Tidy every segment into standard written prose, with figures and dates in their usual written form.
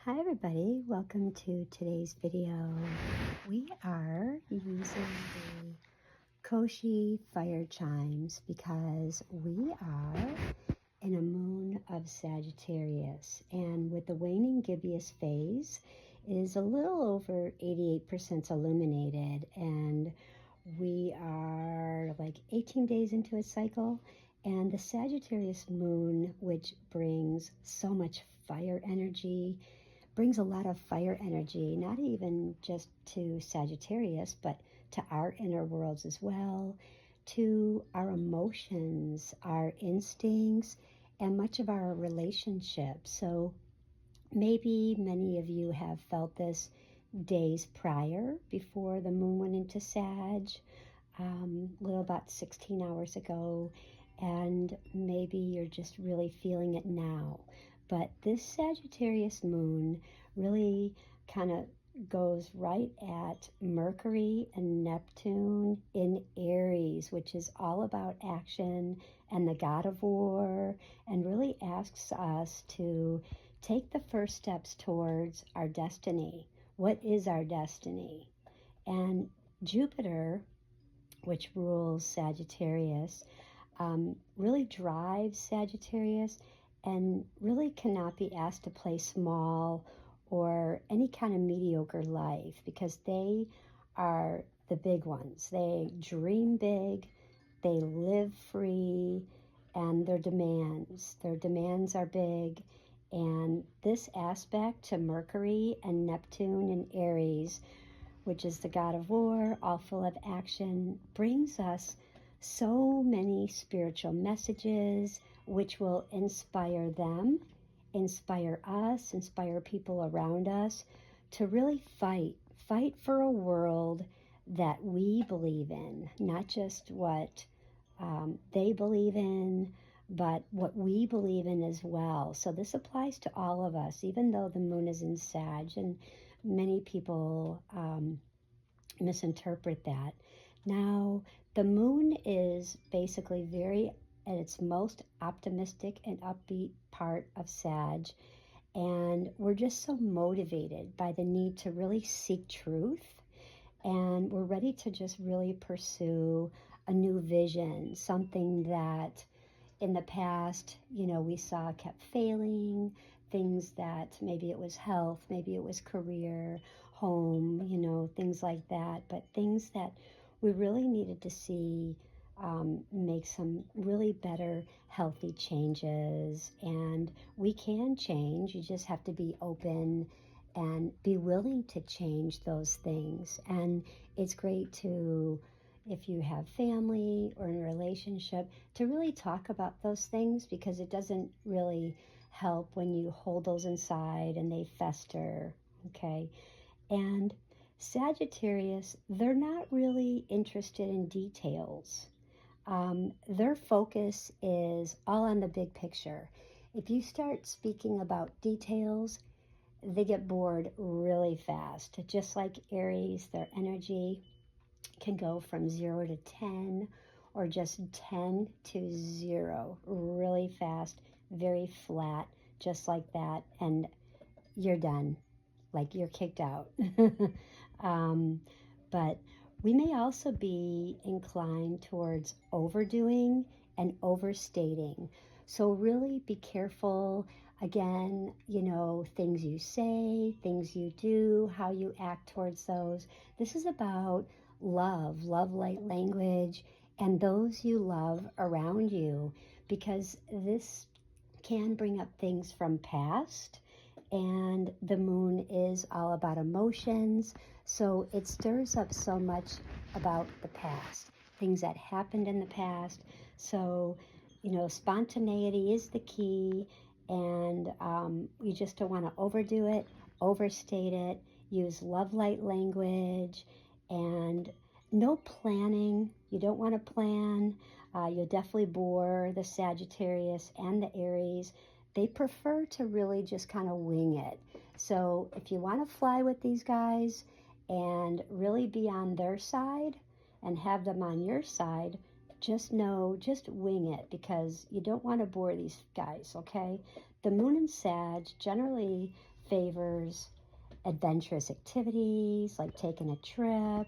Hi everybody, welcome to today's video. We are using the Koshi fire chimes because we are in a moon of Sagittarius, and with the waning gibbous phase it is a little over 88% illuminated, and we are like 18 days into a cycle. And the Sagittarius moon, which brings so much fire energy, brings a lot of fire energy, not even just to Sagittarius, but to our inner worlds as well, to our emotions, our instincts, and much of our relationships. So maybe many of you have felt this days prior, before the moon went into Sag, a little about 16 hours ago, and maybe you're just really feeling it now. But this Sagittarius moon really kind of goes right at Mercury and Neptune in Aries, which is all about action and the god of war, and really asks us to take the first steps towards our destiny. What is our destiny? And Jupiter, which rules Sagittarius, really drives Sagittarius, and really cannot be asked to play small or any kind of mediocre life, because they are the big ones. They dream big, they live free, and their demands are big. And this aspect to Mercury and Neptune and Aries, which is the god of war, all full of action, brings us so many spiritual messages which will inspire them, inspire us, inspire people around us to really fight for a world that we believe in, not just what they believe in, but what we believe in as well. So this applies to all of us, even though the moon is in Sag, and many people misinterpret that. Now, the moon is basically very at its most optimistic and upbeat part of Sag, and we're just so motivated by the need to really seek truth, and we're ready to just really pursue a new vision, something that in the past, we saw kept failing, things that maybe it was health, maybe it was career, home, things like that, but things that we really needed to see make some really better, healthy changes. And we can change, you just have to be open and be willing to change those things. And it's great to, if you have family or in a relationship, to really talk about those things, because it doesn't really help when you hold those inside and they fester, okay? And Sagittarius, they're not really interested in details. Their focus is all on the big picture. If you start speaking about details, they get bored really fast. Just like Aries, their energy can go from 0 to 10, or just 10 to 0 really fast, very flat, just like that, and you're done, like you're kicked out. But we may also be inclined towards overdoing and overstating. So really be careful. Again, things you say, things you do, how you act towards those. This is about love light language, and those you love around you, because this can bring up things from past, and the moon is all about emotions, so it stirs up so much about the past, things that happened in the past. So spontaneity is the key, and you just don't want to overdo it, overstate it. Use love light language, and no planning. You don't want to plan. You'll definitely bore the Sagittarius and the Aries. They prefer to really just kind of wing it. So if you want to fly with these guys and really be on their side and have them on your side, just wing it, because you don't want to bore these guys, okay? The moon in Sag generally favors adventurous activities like taking a trip,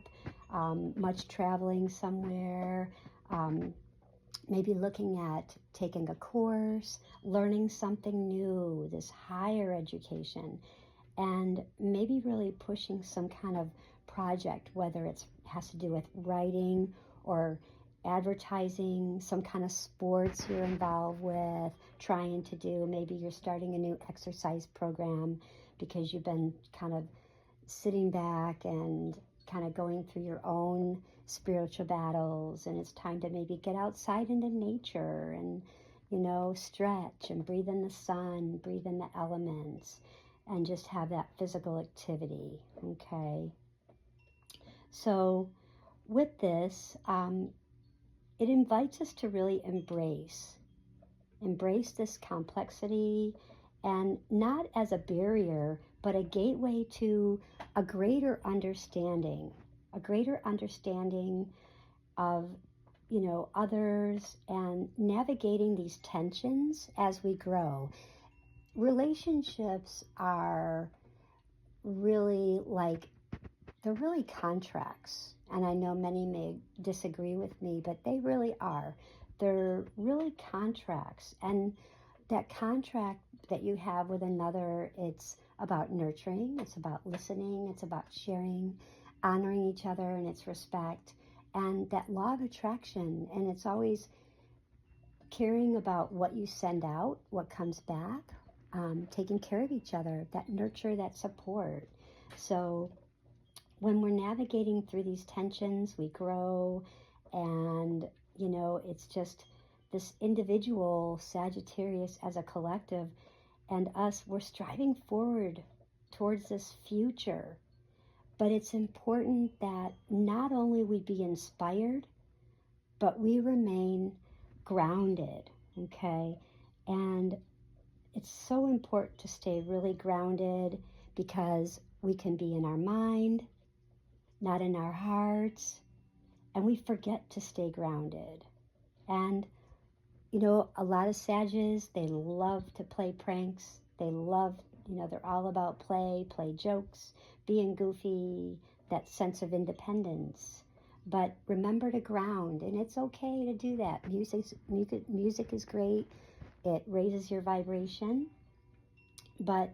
much traveling somewhere, maybe looking at taking a course, learning something new, this higher education, and maybe really pushing some kind of project, whether it has to do with writing or advertising, some kind of sports you're involved with, trying to do. Maybe you're starting a new exercise program because you've been kind of sitting back and kind of going through your own spiritual battles, and it's time to maybe get outside into nature and, stretch and breathe in the sun, breathe in the elements, and just have that physical activity. Okay. So with this, it invites us to really embrace this complexity, and not as a barrier, but a gateway to a greater understanding of, others, and navigating these tensions as we grow. Relationships are really they're really contracts. And I know many may disagree with me, but they really are. They're really contracts. And that contract that you have with another, it's about nurturing, it's about listening, it's about sharing, honoring each other, and it's respect. And that law of attraction, and it's always caring about what you send out, what comes back, taking care of each other, that nurture, that support. So when we're navigating through these tensions, we grow, and, it's just this individual Sagittarius as a collective, and us, we're striving forward towards this future. But it's important that not only we be inspired, but we remain grounded, okay? And it's so important to stay really grounded, because we can be in our mind, not in our hearts, and we forget to stay grounded. And, a lot of Sages, they love to play pranks. They love, they're all about play jokes, being goofy, that sense of independence. But remember to ground, and it's okay to do that. Music is great. It raises your vibration, but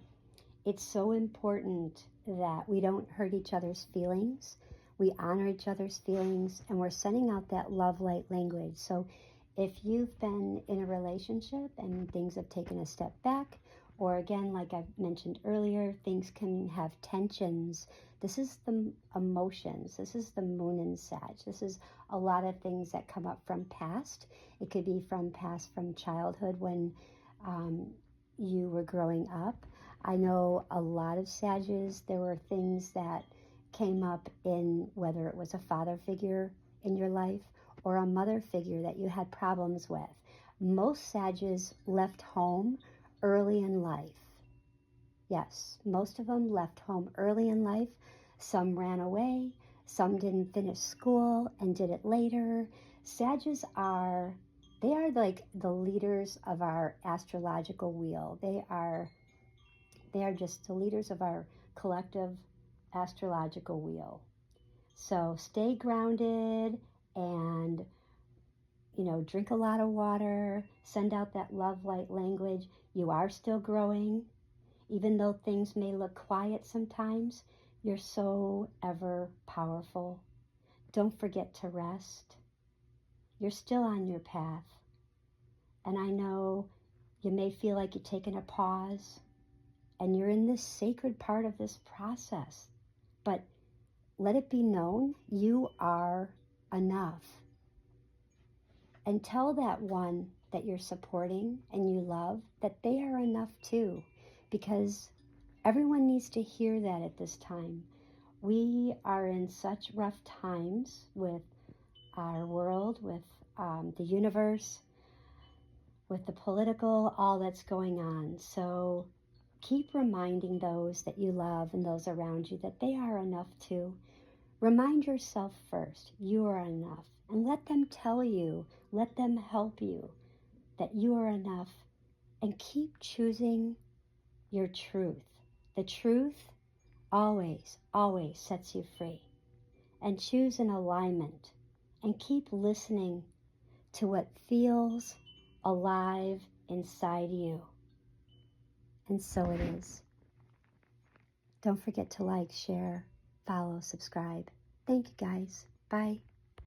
it's so important that we don't hurt each other's feelings. We honor each other's feelings, and we're sending out that love light language. So if you've been in a relationship and things have taken a step back, or again, like I mentioned earlier, things can have tensions. This is the emotions. This is the moon in Sag. This is a lot of things that come up from past. It could be from childhood, when you were growing up. I know a lot of Sages, there were things that came up in, whether it was a father figure in your life or a mother figure that you had problems with. Most Sages left home early in life. Yes, most of them left home early in life. Some ran away. Some didn't finish school and did it later. Sages are like the leaders of our astrological wheel. They are just the leaders of our collective astrological wheel. So stay grounded, and, drink a lot of water, send out that love light language. You are still growing. Even though things may look quiet sometimes, you're so ever powerful. Don't forget to rest. You're still on your path. And I know you may feel like you're taking a pause, and you're in this sacred part of this process. But let it be known, you are enough. And tell that one that you're supporting and you love that they are enough too, because everyone needs to hear that at this time. We are in such rough times with our world, with the universe, with the political, all that's going on. So keep reminding those that you love and those around you that they are enough too. Remind yourself first, you are enough. And let them tell you, let them help you that you are enough. And keep choosing your truth, The truth always, always sets you free. And choose an alignment and keep listening to what feels alive inside you. And so it is. Don't forget to like, share, follow, subscribe. Thank you guys. Bye.